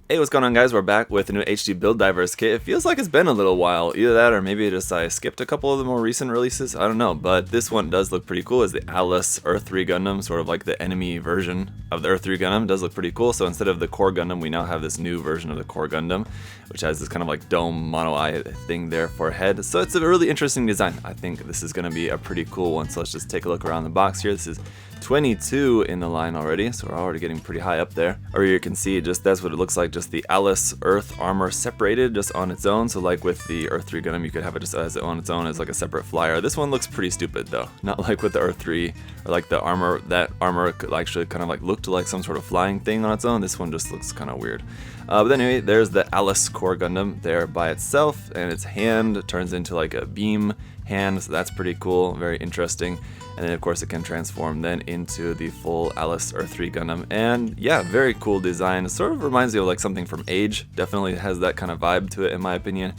Hey, what's going on, guys? We're back with a new HD Build Divers kit. It feels like it's been a little while. Either that or maybe just I skipped a couple of the more recent releases. I don't know, but this one does look pretty cool. It's the Alus Earthree Gundam, sort of like the enemy version of the Earthree Gundam. It does look pretty cool. So instead of the core Gundam, we now have this new version of the core Gundam, which has this kind of like dome mono eye thing there for a head. So it's a really interesting design. I think this is going to be a pretty cool one. So let's just take a look around the box here. This is 22 in the line already, so we're already getting pretty high up there. Or you can see just that's what it looks like, just the Alus Earth armor separated just on its own. So like with the Earthree Gundam, you could have it just as on its own as like a separate flyer. This one looks pretty stupid though, not like with the Earthree or like the armor. That armor could actually kind of like looked like some sort of flying thing on its own. This one just looks kind of weird. But anyway, there's the Alus core Gundam there by itself, and its hand turns into like a beam hand, so that's pretty cool, very interesting. And then of course it can transform then into the full Alus Earthree Gundam, and yeah, very cool design. It sort of reminds me of like something from Age, definitely has that kind of vibe to it in my opinion,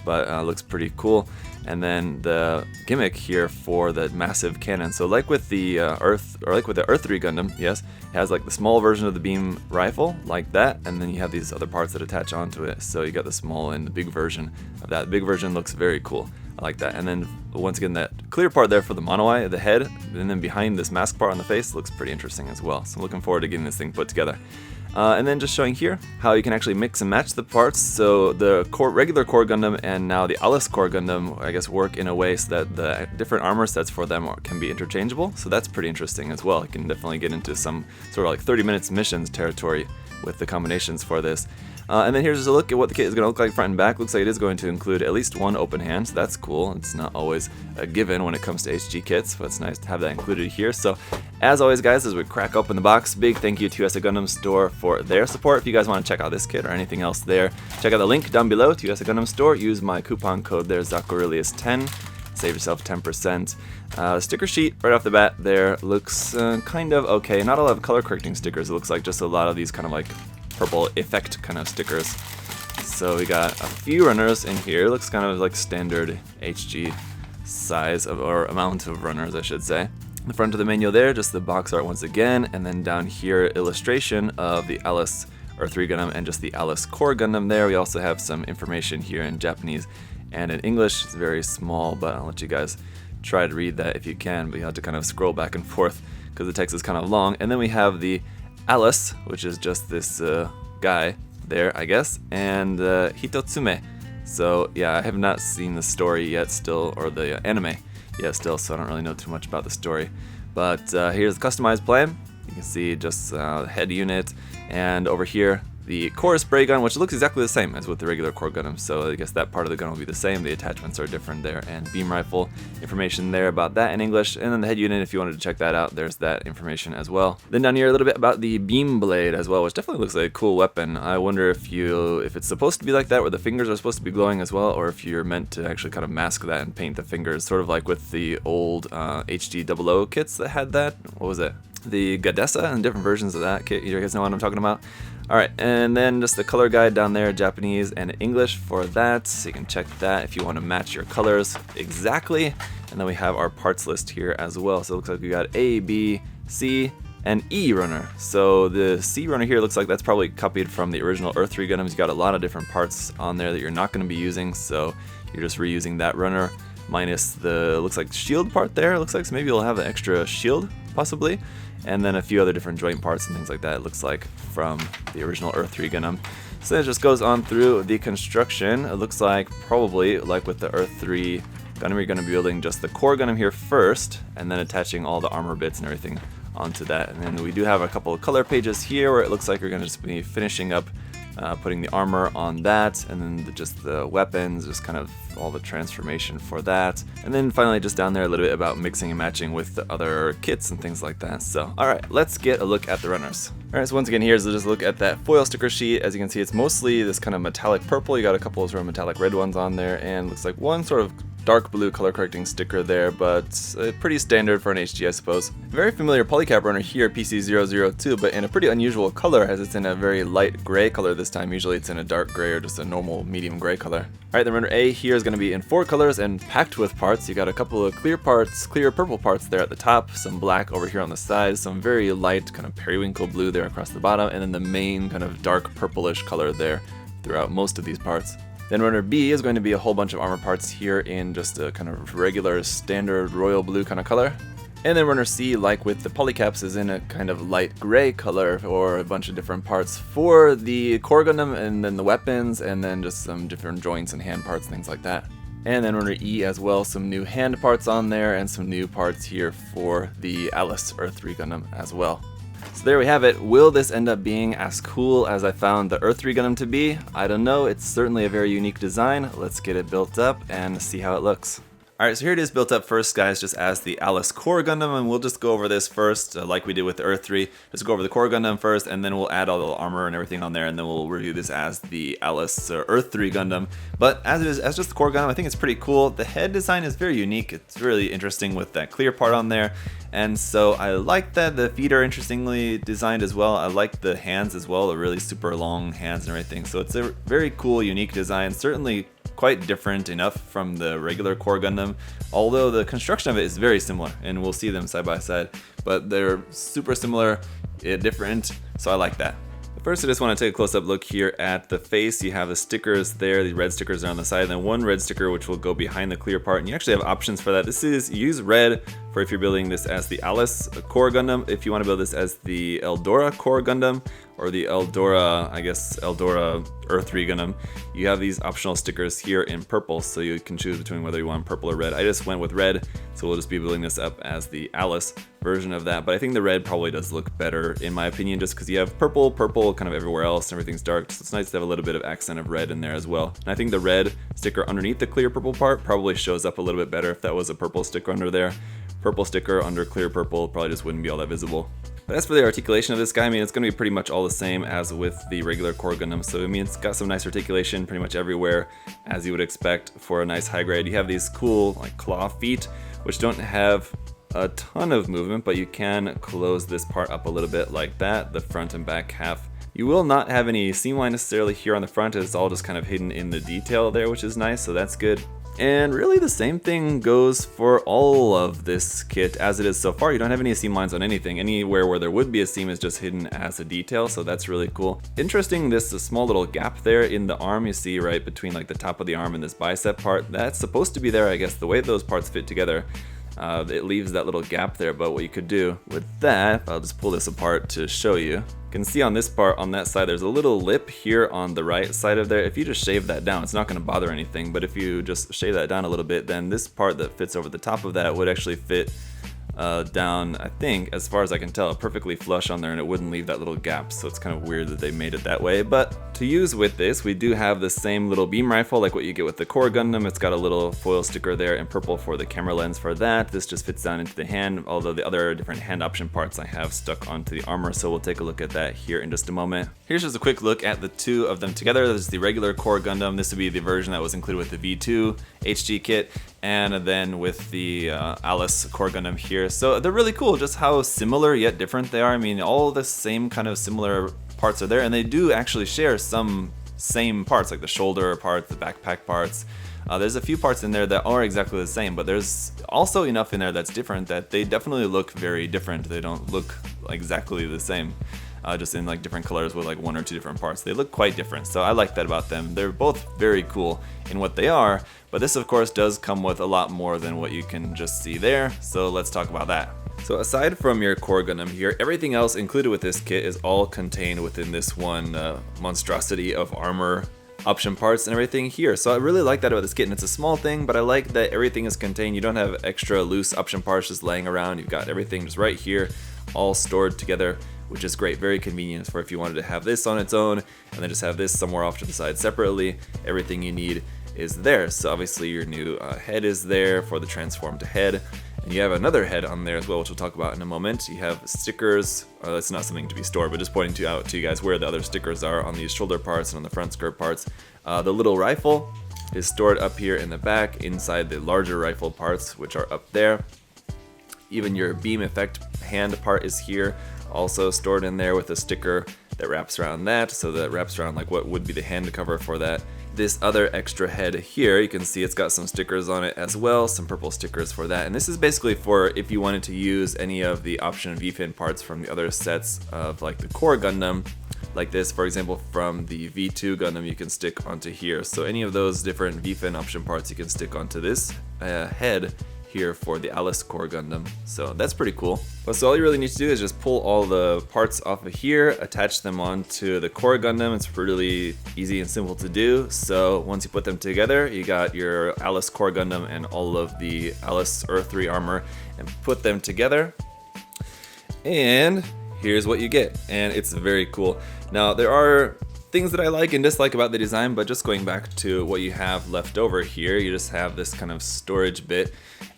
but looks pretty cool. And then the gimmick here for the massive cannon, so like with the Earthree Gundam, yes, it has like the small version of the beam rifle like that, and then you have these other parts that attach onto it, so you got the small and the big version of that. The big version looks very cool, I like that. And then once again, that clear part there for the mono eye, the head, and then behind this mask part on the face looks pretty interesting as well. So I'm looking forward to getting this thing put together. And then just showing here how you can actually mix and match the parts. So the regular core Gundam and now the Alus core Gundam, I guess, work in a way so that the different armor sets for them can be interchangeable. So that's pretty interesting as well. You can definitely get into some sort of like 30 minutes missions territory with the combinations for this. And then here's just a look at what the kit is going to look like front and back. Looks like it is going to include at least one open hand, so that's cool. It's not always a given when it comes to HG kits, but it's nice to have that included here. So as always, guys, as we crack open the box, big thank you to USA Gundam Store for their support. If you guys want to check out this kit or anything else there, check out the link down below to USA Gundam Store. Use my coupon code there, ZakuAurelius10. Save yourself 10%. Sticker sheet right off the bat there looks kind of okay. Not a lot of color correcting stickers. It looks like just a lot of these kind of like purple effect kind of stickers. So we got a few runners in here. Looks kind of like standard HG size or amount of runners, I should say. The front of the manual there, just the box art once again, and then down here illustration of the Alus Earthree Gundam and just the Alus core Gundam there. We also have some information here in Japanese and in English. It's very small, but I'll let you guys try to read that if you can, but you have to kind of scroll back and forth because the text is kind of long. And then we have the Alus, which is just this guy there, I guess, and Hitotsume. So yeah, I have not seen the story yet still, or the anime yet still, so I don't really know too much about the story. But here's the customized plan. You can see just the head unit, and over here the core spray gun, which looks exactly the same as with the regular core Gundam, so I guess that part of the gun will be the same. The attachments are different there, and beam rifle information there about that in English, and then the head unit, if you wanted to check that out, there's that information as well. Then down here a little bit about the beam blade as well, which definitely looks like a cool weapon. I wonder if it's supposed to be like that, where the fingers are supposed to be glowing as well, or if you're meant to actually kind of mask that and paint the fingers, sort of like with the old HG00 kits that had that. What was it? The Gadessa and different versions of that kit. You guys know what I'm talking about? Alright, and then just the color guide down there, Japanese and English for that, so you can check that if you want to match your colors exactly. And then we have our parts list here as well, so it looks like we got A, B, C, and E runner. So the C runner here looks like that's probably copied from the original Earthree Gundams. You got a lot of different parts on there that you're not going to be using, so you're just reusing that runner minus the, looks like shield part there. It looks like, so maybe you'll have an extra shield possibly, and then a few other different joint parts and things like that, it looks like, from the original Earthree Gundam. So it just goes on through the construction. It looks like probably like with the Earthree Gundam, you're going to be building just the core Gundam here first, and then attaching all the armor bits and everything onto that. And then we do have a couple of color pages here where it looks like you're going to just be finishing up putting the armor on that, and then just the weapons, just kind of all the transformation for that. And then finally just down there a little bit about mixing and matching with the other kits and things like that. So alright, let's get a look at the runners. Alright, so once again here's just a look at that foil sticker sheet. As you can see, it's mostly this kind of metallic purple. You got a couple of sort of metallic red ones on there, and looks like one sort of dark blue color correcting sticker there, but pretty standard for an HG, I suppose. Very familiar polycap runner here, PC002, but in a pretty unusual color as it's in a very light gray color this time. Usually it's in a dark gray or just a normal medium gray color. Alright, the runner A here is going to be in 4 colors and packed with parts. You got a couple of clear parts, clear purple parts there at the top, some black over here on the side, some very light kind of periwinkle blue there across the bottom, and then the main kind of dark purplish color there throughout most of these parts. Then runner B is going to be a whole bunch of armor parts here in just a kind of regular standard royal blue kind of color. And then runner C, like with the polycaps, is in a kind of light gray color or a bunch of different parts for the core Gundam and then the weapons and then just some different joints and hand parts, things like that. And then runner E as well, some new hand parts on there and some new parts here for the Alus Earthree Gundam as well. So there we have it. Will this end up being as cool as I found the Earhtree Gundam to be? I don't know. It's certainly a very unique design. Let's get it built up and see how it looks. Alright, so here it is built up first, guys, just as the Alus Core Gundam, and we'll just go over this first, like we did with the Earhtree. Just go over the Core Gundam first, and then we'll add all the armor and everything on there, and then we'll review this as the Alus Earthree Gundam. But as it is, as just the Core Gundam, I think it's pretty cool. The head design is very unique. It's really interesting with that clear part on there, and so I like that. The feet are interestingly designed as well. I like the hands as well, the really super long hands and everything. So it's a very cool, unique design. Certainly quite different enough from the regular Core Gundam, although the construction of it is very similar, and we'll see them side by side, but they're super similar, different, so I like that. First, I just want to take a close-up look here at the face. You have the stickers there, the red stickers are on the side, and then one red sticker which will go behind the clear part, and you actually have options for that. This is use red for if you're building this as the Alus Core Gundam, if you want to build this as the Eldora Core Gundam, or the Eldora Earthree Gundam. You have these optional stickers here in purple, so you can choose between whether you want purple or red. I just went with red, so we'll just be building this up as the Alus version of that, but I think the red probably does look better in my opinion, just because you have purple kind of everywhere else, and everything's dark, so it's nice to have a little bit of accent of red in there as well. And I think the red sticker underneath the clear purple part probably shows up a little bit better if that was a purple sticker under there. Purple sticker under clear purple probably just wouldn't be all that visible. But as for the articulation of this guy, I mean, it's going to be pretty much all the same as with the regular Core Gundam. So, I mean, it's got some nice articulation pretty much everywhere, as you would expect for a nice high grade. You have these cool, like, claw feet, which don't have a ton of movement, but you can close this part up a little bit like that, the front and back half. You will not have any seam line necessarily here on the front. It's all just kind of hidden in the detail there, which is nice, so that's good. And really the same thing goes for all of this kit as it is so far. You don't have any seam lines on anything. Anywhere where there would be a seam is just hidden as a detail, so that's really cool. Interesting, this small little gap there in the arm you see right between like the top of the arm and this bicep part. That's supposed to be there, I guess, the way those parts fit together. It leaves that little gap there, but what you could do with that, I'll just pull this apart to show you. You can see on this part, on that side, there's a little lip here on the right side of there. If you just shave that down, it's not going to bother anything, but if you just shave that down a little bit, then this part that fits over the top of that would actually fit down, I think, as far as I can tell, perfectly flush on there, and it wouldn't leave that little gap, so it's kind of weird that they made it that way. But to use with this, we do have the same little beam rifle like what you get with the Core Gundam. It's got a little foil sticker there in purple for the camera lens for that. This just fits down into the hand, although the other different hand option parts I have stuck onto the armor, so we'll take a look at that here in just a moment. Here's just a quick look at the two of them together. This is the regular Core Gundam. This would be the version that was included with the V2 HG kit, and then with the Alus Core Gundam here. So they're really cool, just how similar yet different they are. I mean, all the same kind of similar parts are there, and they do actually share some same parts, like the shoulder parts, the backpack parts. There's a few parts in there that are exactly the same, but there's also enough in there that's different that they definitely look very different. They don't look exactly the same. Just in like different colors with like 1 or 2 different parts. They look quite different, so I like that about them. They're both very cool in what they are, but this of course does come with a lot more than what you can just see there, so let's talk about that. So aside from your Core Gundam here, everything else included with this kit is all contained within this one monstrosity of armor option parts and everything here. So I really like that about this kit, and it's a small thing, but I like that everything is contained. You don't have extra loose option parts just laying around. You've got everything just right here, all stored together, which is great, very convenient for if you wanted to have this on its own and then just have this somewhere off to the side separately. Everything you need is there. So obviously your new head is there for the transformed head, and you have another head on there as well, which we'll talk about in a moment. You have stickers. That's not something to be stored, but just pointing out to you guys where the other stickers are on these shoulder parts and on the front skirt parts. The little rifle is stored up here in the back inside the larger rifle parts, which are up there. Even your beam effect hand part is here, also stored in there with a sticker that wraps around that, so that wraps around like what would be the hand cover for that. This other extra head here, you can see it's got some stickers on it as well, some purple stickers for that. And this is basically for if you wanted to use any of the option V-fin parts from the other sets of like the core Gundam, like this, for example, from the V2 Gundam, you can stick onto here. So any of those different V-fin option parts you can stick onto this head here for the Alus core Gundam. So that's pretty cool. So all you really need to do is just pull all the parts off of here, attach them onto the core Gundam. It's really easy and simple to do. So once you put them together, you got your Alus core Gundam and all of the Alus Earthree armor, and put them together. And here's what you get, and it's very cool. Now there are things that I like and dislike about the design, but just going back to what you have left over here, you just have this kind of storage bit,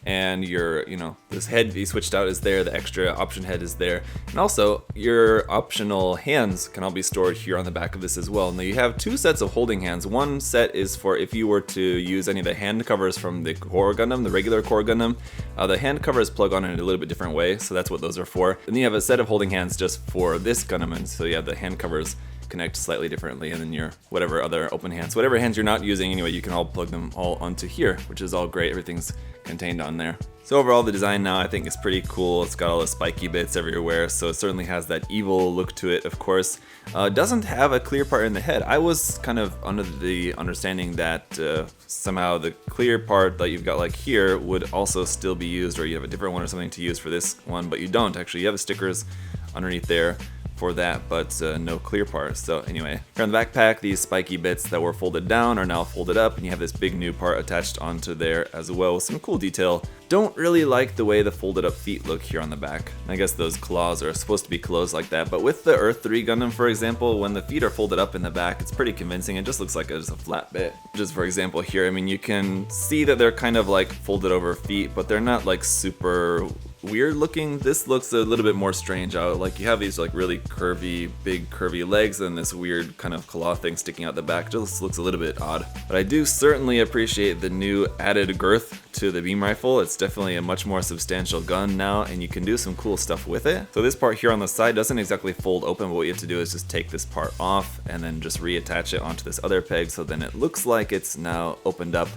and your, this head you switched out is there, the extra option head is there, and also your optional hands can all be stored here on the back of this as well. Now you have two sets of holding hands. One set is for if you were to use any of the hand covers from the core Gundam, the regular core Gundam. The hand covers plug on in a little bit different way, so that's what those are for. And then you have a set of holding hands just for this Gundam, and so you have the hand covers connect slightly differently, and then your whatever other open hands, whatever hands you're not using anyway, you can all plug them all onto here, which is all great. Everything's contained on there. So overall, the design now I think is pretty cool. It's got all the spiky bits everywhere, so it certainly has that evil look to it, of course. Doesn't have a clear part in the head. I was kind of under the understanding that somehow the clear part that you've got like here would also still be used, or you have a different one or something to use for this one, but you don't actually. You have the stickers underneath there for that, but no clear part. So anyway, here on the backpack, these spiky bits that were folded down are now folded up, and you have this big new part attached onto there as well with some cool detail. Don't really like the way the folded up feet look here on the back. I guess those claws are supposed to be closed like that, but with the Earthree Gundam, for example, when the feet are folded up in the back, it's pretty convincing. It just looks like it's a flat bit. Just for example here, I mean, you can see that they're kind of like folded over feet, but they're not like super weird looking. This looks a little bit more strange out. Like you have these like really curvy, big curvy legs and this weird kind of claw thing sticking out the back. It just looks a little bit odd. But I do certainly appreciate the new added girth to the beam rifle. It's definitely a much more substantial gun now, and you can do some cool stuff with it. So this part here on the side doesn't exactly fold open, but what you have to do is just take this part off and then just reattach it onto this other peg, so then it looks like it's now opened up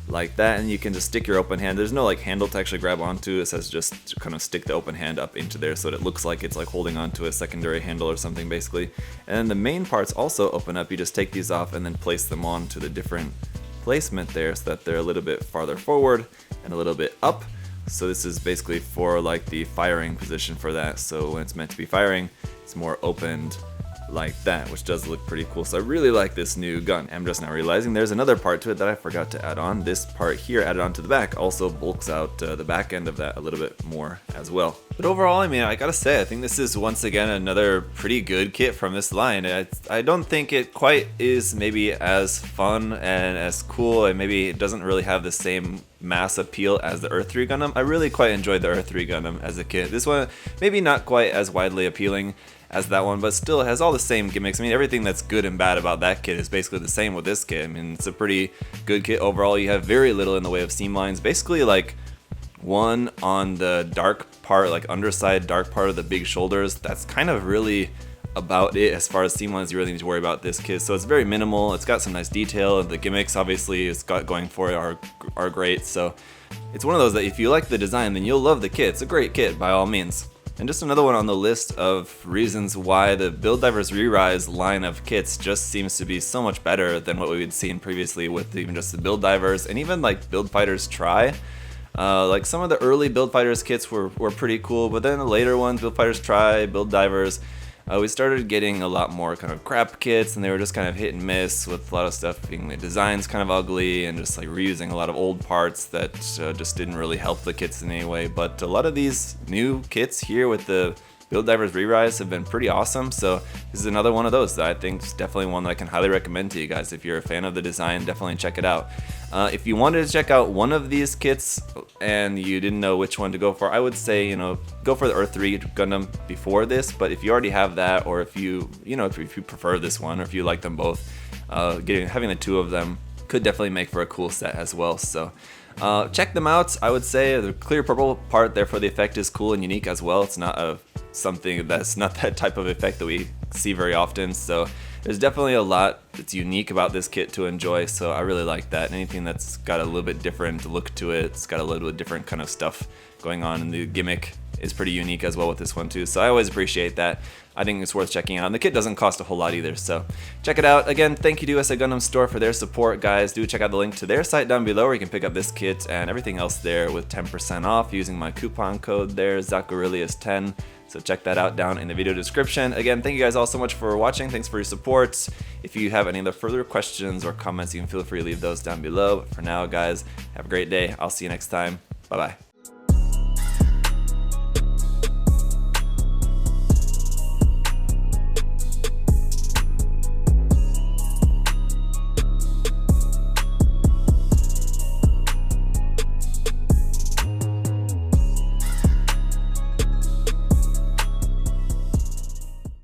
like that, and you can just stick your open hand. There's no like handle to actually grab onto. It says just to kind of stick the open hand up into there so that it looks like it's like holding onto a secondary handle or something basically. And then the main parts also open up. You just take these off and then place them on to the different placement there so that they're a little bit farther forward and a little bit up. So this is basically for like the firing position for that. So when it's meant to be firing, it's more opened like that, which does look pretty cool. So I really like this new gun. I'm just now realizing there's another part to it that I forgot to add on. This part here added onto the back also bulks out the back end of that a little bit more as well. But overall, I mean, I gotta say, I think this is once again another pretty good kit from this line. I don't think it quite is maybe as fun and as cool, and maybe it doesn't really have the same mass appeal as the Earthree Gundam. I really quite enjoyed the Earthree Gundam as a kit. This one, maybe not quite as widely appealing as that one, but still has all the same gimmicks. I mean, everything that's good and bad about that kit is basically the same with this kit. I mean, it's a pretty good kit overall. You have very little in the way of seam lines. Basically, like one on the dark part, like underside dark part of the big shoulders. That's kind of really about it as far as seam lines you really need to worry about this kit. So it's very minimal. It's got some nice detail. The gimmicks, obviously, it's got going for it are great. So it's one of those that if you like the design, then you'll love the kit. It's a great kit by all means. And just another one on the list of reasons why the Build Divers Re-Rise line of kits just seems to be so much better than what we had seen previously with even just the Build Divers and even like Build Fighters Try. Like some of the early Build Fighters kits were pretty cool, but then the later ones, Build Fighters Try, Build Divers, we started getting a lot more kind of crap kits, and they were just kind of hit and miss with a lot of stuff being the designs kind of ugly and just like reusing a lot of old parts that just didn't really help the kits in any way. But a lot of these new kits here with the Build Divers Re-Rise have been pretty awesome, so this is another one of those that I think is definitely one that I can highly recommend to you guys. If you're a fan of the design, definitely check it out. If you wanted to check out one of these kits and you didn't know which one to go for, I would say, go for the Earthree Gundam before this, but if you already have that, or if you prefer this one, or if you like them both, having the two of them could definitely make for a cool set as well. So check them out. I would say the clear purple part there for the effect is cool and unique as well. It's not something that's not that type of effect that we see very often. So there's definitely a lot that's unique about this kit to enjoy. So I really like that. Anything that's got a little bit different look to it, it's got a little bit different kind of stuff going on, and the gimmick is pretty unique as well with this one too. So I always appreciate that. I think it's worth checking out. And the kit doesn't cost a whole lot either, so check it out. Again, thank you to USA Gundam Store for their support, guys. Do check out the link to their site down below where you can pick up this kit and everything else there with 10% off using my coupon code there, ZakuAurelius10. So check that out down in the video description. Again, thank you guys all so much for watching. Thanks for your support. If you have any other further questions or comments, you can feel free to leave those down below. But for now, guys, have a great day. I'll see you next time. Bye-bye.